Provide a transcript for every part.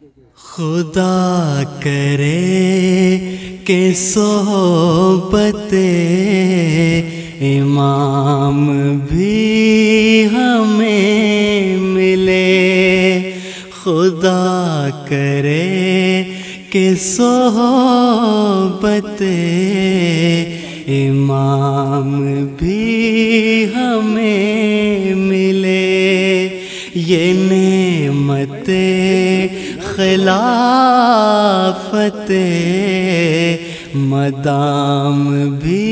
خدا کرے کہ صحبت امام بھی ہمیں ملے، خدا کرے کہ صحبت امام بھی ہمیں ملے، یہ نعمت خلافت مدام بھی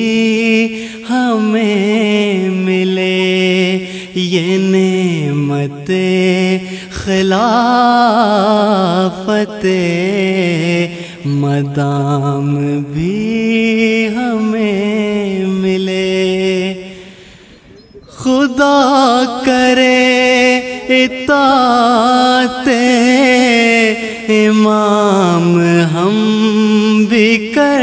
ہمیں ملے، یہ نعمت خلافت مدام بھی ہمیں ملے، خدا کرے اطاعت امام ہم بھی کر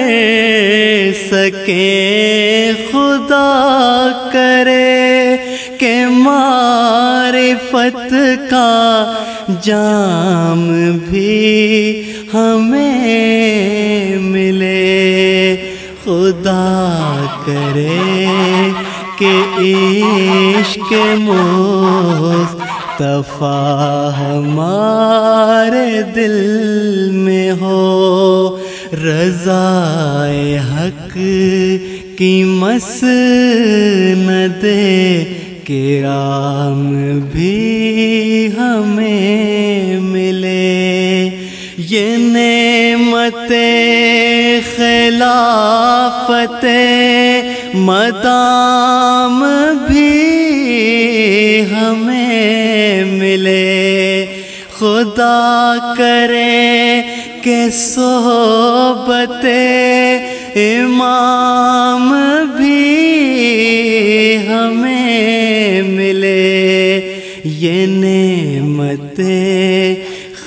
سکیں، خدا کرے کہ معرفت کا جام بھی ہمیں ملے، خدا کرے کہ عشق مصطفیٰ ہمارے دل میں ہو، رضائے حق کی مسند کرام بھی ہمیں ملے، یہ نعمت خلافت مدام بھی ہمیں ملے، خدا کرے کہ صحبت امام بھی ہمیں ملے، یہ نعمت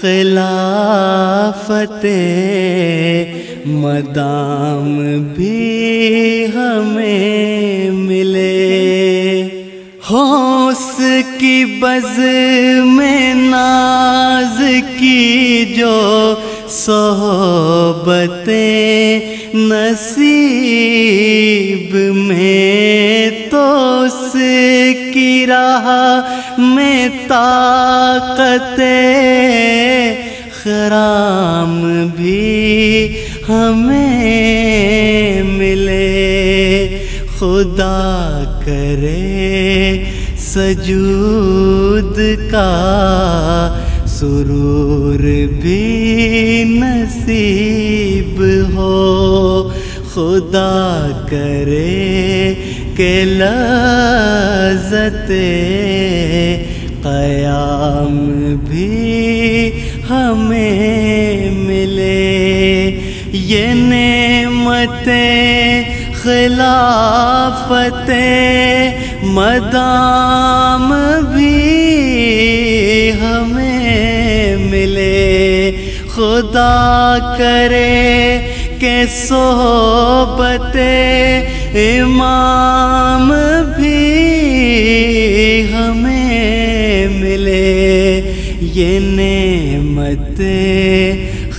خلافت مدام بھی ہمیں ملے، ہوس کی بز میں ناز کی جو صحبتیں نصیب میں، تو اس کی راہ میں طاقت خرام بھی ہمیں ملے، خدا کرے سجود کا سرور بھی نصیب ہو، خدا کرے کہ لذت قیام بھی ہمیں ملے، یہ نعمت خلافت مدام بھی ہمیں ملے، خدا کرے کہ صحبت امام بھی ہمیں ملے، یہ نعمت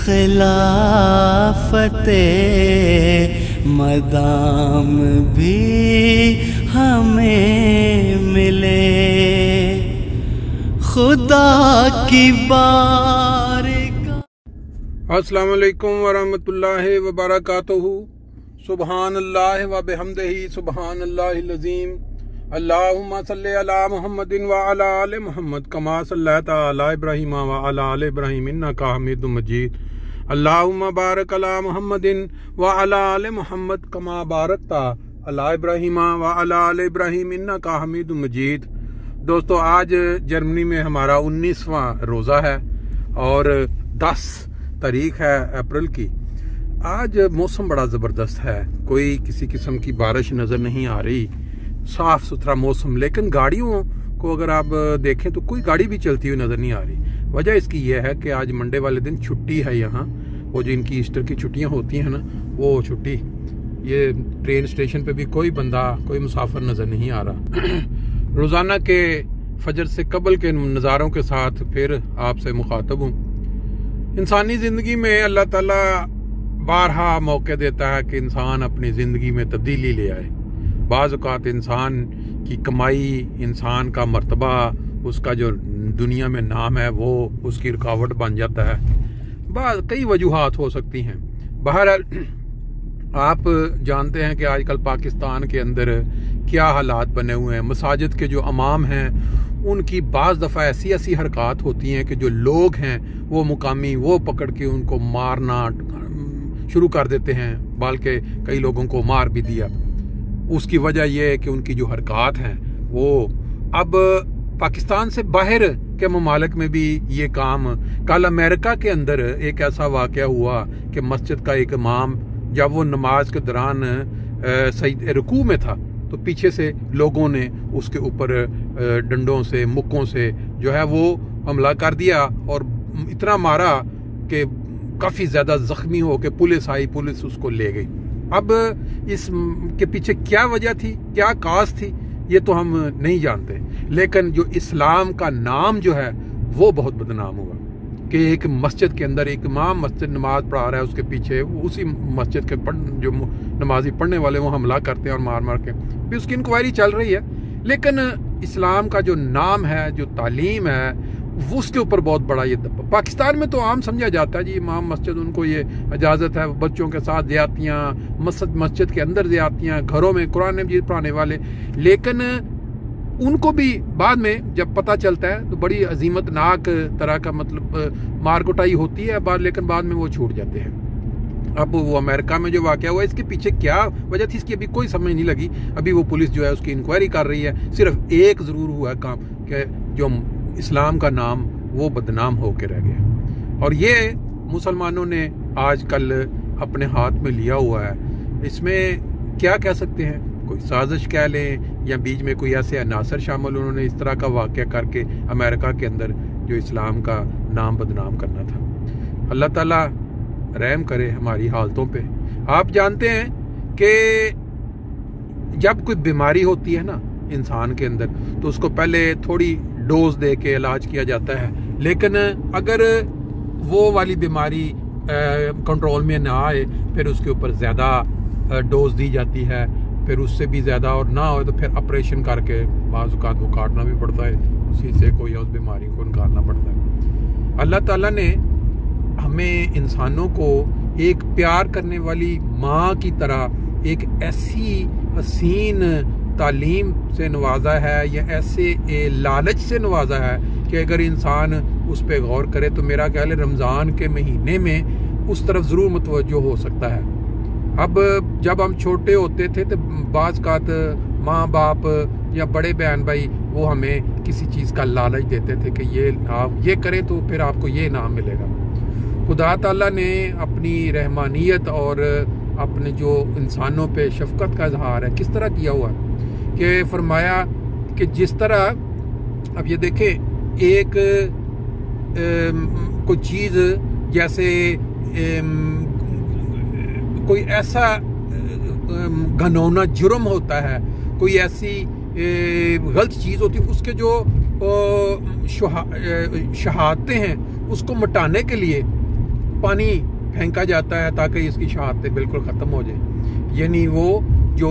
خلافت مدام بھی ہمیں ملے، خدا کی بارگاہ۔ السلام علیکم ورحمۃ اللہ وبرکاتہ، سبحان اللہ وبحمدہ سبحان اللہ العظیم، اللہم صلی علی محمد وعلی آل محمد کما صلیت علی ابراہیم وعلی آل ابراہیم انک حمید مجید، اللہم بارک علی محمد وعلی آل محمد کما بارکت علی ابراہیم وعلی آل ابراہیم انک حمید مجید۔ دوستو، آج جرمنی میں ہمارا 19واں روزہ ہے اور 10 تاریخ ہے اپریل کی۔ آج موسم بڑا زبردست ہے، کوئی کسی قسم کی بارش نظر نہیں آ رہی، صاف ستھرا موسم، لیکن گاڑیوں کو اگر آپ دیکھیں تو کوئی گاڑی بھی چلتی ہوئی نظر نہیں آ رہی۔ وجہ اس کی یہ ہے کہ آج منڈے والے دن چھٹی ہے یہاں، وہ جو ان کی ایسٹر کی چھٹیاں ہوتی ہیں نا، وہ چھٹی، یہ ٹرین اسٹیشن پہ بھی کوئی بندہ، کوئی مسافر نظر نہیں آ رہا۔ روزانہ کے فجر سے قبل کے نظاروں کے ساتھ پھر آپ سے مخاطب ہوں۔ इंसानी ज़िंदगी में अल्लाह ताला बारहा मौके देता है कि इंसान अपनी ज़िंदगी में तब्दीली ले आए। बाज़ औक़ात इंसान की कमाई, इंसान का मर्तबा, उसका जो दुनिया में नाम है वो उसकी रुकावट बन जाता है। कई वजूहात हो सकती हैं। बहरहाल आप जानते हैं कि आजकल पाकिस्तान के अंदर क्या हालात बने हुए हैं। मसाजिद के जो इमाम हैं उनकी बाज़ दफ़ा ऐसी हरकत होती हैं कि जो लोग हैं वो मुकामी वो पकड़ के उनको मारना शुरू कर देते हैं, बल्कि कई लोगों को मार भी दिया। उसकी वजह यह है कि उनकी जो हरकत हैं वो अब पाकिस्तान से बाहर के ममालिक में भी ये काम। कल अमेरिका के अंदर एक ऐसा वाक़या हुआ कि मस्जिद का एक इमाम जब वो नमाज के दौरान रुकू में था तो पीछे से लोगों ने उसके ऊपर डंडों से, मुक्कों से जो है वो हमला कर दिया और इतना मारा कि काफ़ी ज़्यादा ज़ख्मी हो के पुलिस आई, पुलिस उसको ले गई। अब इस के पीछे क्या वजह थी, क्या काज थी, ये तो हम नहीं जानते, लेकिन जो इस्लाम का नाम जो है वो बहुत बदनाम हुआ कि एक मस्जिद के अंदर एक इमाम मस्जिद नमाज पढ़ा रहा है, उसके पीछे उसी मस्जिद के जो नमाजी पढ़ने वाले वो हमला करते हैं और मार मार के। भी उसकी इंक्वायरी चल रही है, लेकिन इस्लाम का जो नाम है, जो तालीम है, वो उसके ऊपर बहुत बड़ा ये दबा। पाकिस्तान में तो आम समझा जाता है जी इमाम मस्जिद, उनको ये इजाज़त है बच्चों के साथ ज़्यादतियाँ, मस्जिद के अंदर ज़्यादतियाँ, घरों में कुरान मजीद पढ़ाने वाले। लेकिन उनको भी बाद में जब पता चलता है तो बड़ी अजीमतनाक तरह का मतलब मार कुटाई होती है, लेकिन बाद में वो छूट जाते हैं। अब वो अमेरिका में जो वाक़या हुआ इसके पीछे क्या वजह थी इसकी अभी कोई समझ नहीं लगी। अभी वो पुलिस जो है उसकी इंक्वायरी कर रही है। सिर्फ एक ज़रूर हुआ है काम कि जो इस्लाम का नाम वो बदनाम होकर रह गया, और ये मुसलमानों ने आजकल अपने हाथ में लिया हुआ है। इसमें क्या कह सकते हैं, कोई साजिश कह लें या बीच में कोई ऐसे अनासर शामिल उन्होंने इस तरह का वाक़या करके अमेरिका के अंदर जो इस्लाम का नाम बदनाम करना था। अल्लाह ताला रहम करे हमारी हालतों पे। आप जानते हैं कि जब कोई बीमारी होती है ना इंसान के अंदर तो उसको पहले थोड़ी डोज दे के इलाज किया जाता है, लेकिन अगर वो वाली बीमारी कंट्रोल में ना आए फिर उसके ऊपर ज़्यादा डोज दी जाती है, फिर उससे भी ज़्यादा और ना हो तो फिर ऑपरेशन करके बाज़ औक़ात वो काटना भी पड़ता है, उसी से कोई उस बीमारी को निकालना पड़ता है। अल्लाह ताला ने हमें इंसानों को एक प्यार करने वाली माँ की तरह एक ऐसी हसीन तालीम से नवाजा है या ऐसे लालच से नवाजा है कि अगर इंसान उस पर गौर करे तो मेरा ख्याल है रमज़ान के महीने में उस तरफ ज़रूर मुतवज्जो हो सकता है। अब जब हम छोटे होते थे तो बाज़ औक़ात माँ बाप या बड़े बहन भाई वो हमें किसी चीज़ का लालच देते थे कि ये आप ये करें तो फिर आपको ये इनाम मिलेगा। खुदा ताला ने अपनी रहमानियत और अपने जो इंसानों पे शफ़क़त का इजहार है किस तरह किया हुआ है कि फरमाया कि जिस तरह अब ये देखें एक कोई चीज़ जैसे कोई ऐसा घनौना जुर्म होता है, कोई ऐसी गलत चीज़ होती है, उसके जो शहादतें हैं उसको मिटाने के लिए पानी फेंका जाता है ताकि इसकी शहादतें बिल्कुल ख़त्म हो जाए। यानी वो जो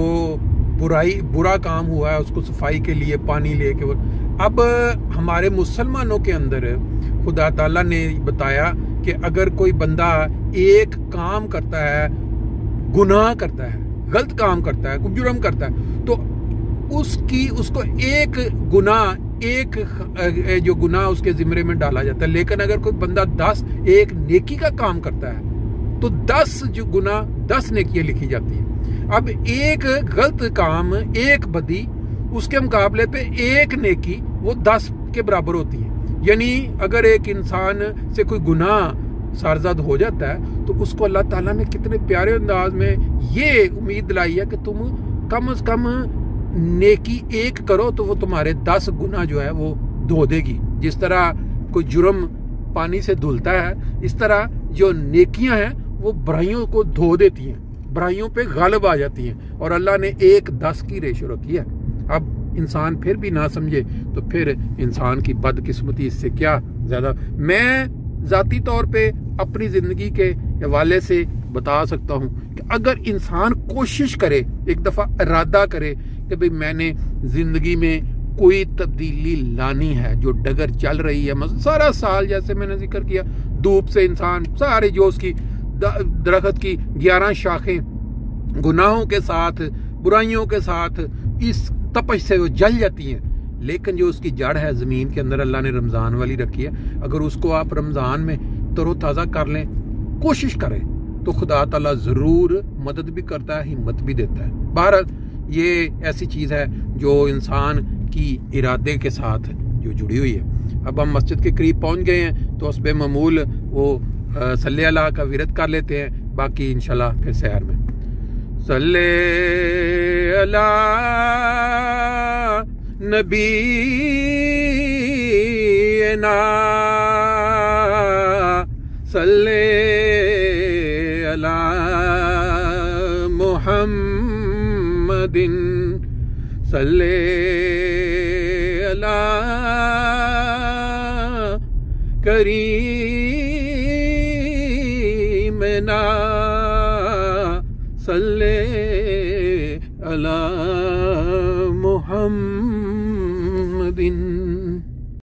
बुरा काम हुआ है उसको सफाई के लिए पानी लेके। अब हमारे मुसलमानों के अंदर खुदा ताला ने बताया कि अगर कोई बंदा एक काम करता है, गुनाह करता है, गलत काम करता है, कुछ जुर्म करता है, तो उसको एक जो गुनाह उसके ज़िम्मे में डाला जाता है। लेकिन अगर कोई बंदा 10 एक नेकी का काम करता है तो 10 जो गुनाह 10 नेकियां लिखी जाती हैं। अब एक गलत काम, एक बदी, उसके मुकाबले पे एक नेकी वो 10 के बराबर होती है। यानी अगर एक इंसान से कोई गुनाह सरजद हो जाता है तो उसको अल्लाह ताला ने कितने प्यारे अंदाज में ये उम्मीद दिलाई है कि तुम कम से कम नेकी एक करो तो वो तुम्हारे 10 गुनाह जो है वो धो देगी। जिस तरह कोई जुर्म पानी से धुलता है, इस तरह जो नेकियां हैं वो बुराइयों को धो देती हैं, बुराइयों पे गालिब आ जाती हैं। और अल्लाह ने 1-10 की रेशो रखी है। अब इंसान फिर भी ना समझे तो फिर इंसान की बदकिस्मती इससे क्या ज़्यादा। मैं ज़ाती तौर पे اپنی زندگی کے حوالے سے بتا سکتا ہوں کہ اگر انسان کوشش کرے، ایک دفعہ ارادہ کرے کہ بھئی میں نے زندگی میں کوئی تبدیلی لانی ہے، جو ڈگر چل رہی ہے، مثلا سارا سال جیسے میں نے ذکر کیا، دھوپ سے انسان سارے جو اس کی درخت کی 11 شاخیں گناہوں کے ساتھ، برائیوں کے ساتھ، اس تپش سے وہ جل جاتی ہیں، لیکن جو اس کی جڑ ہے زمین کے اندر اللہ نے رمضان والی رکھی ہے، اگر اس کو آپ رمضان میں تر و تازہ کر لیں، کوشش کریں، تو خدا تعالیٰ ضرور مدد بھی کرتا ہے، ہمت بھی دیتا ہے۔ بہرحال یہ ایسی چیز ہے جو انسان کی ارادے کے ساتھ جو جڑی ہوئی ہے۔ اب ہم مسجد کے قریب پہنچ گئے ہیں تو اس بے معمول وہ صلی اللہ کا ورد کر لیتے ہیں، باقی انشاءاللہ پھر سحر میں صلی اللہ نبی نا صلی اللہ محمد صلی اللہ کریم نا صلی اللہ محمد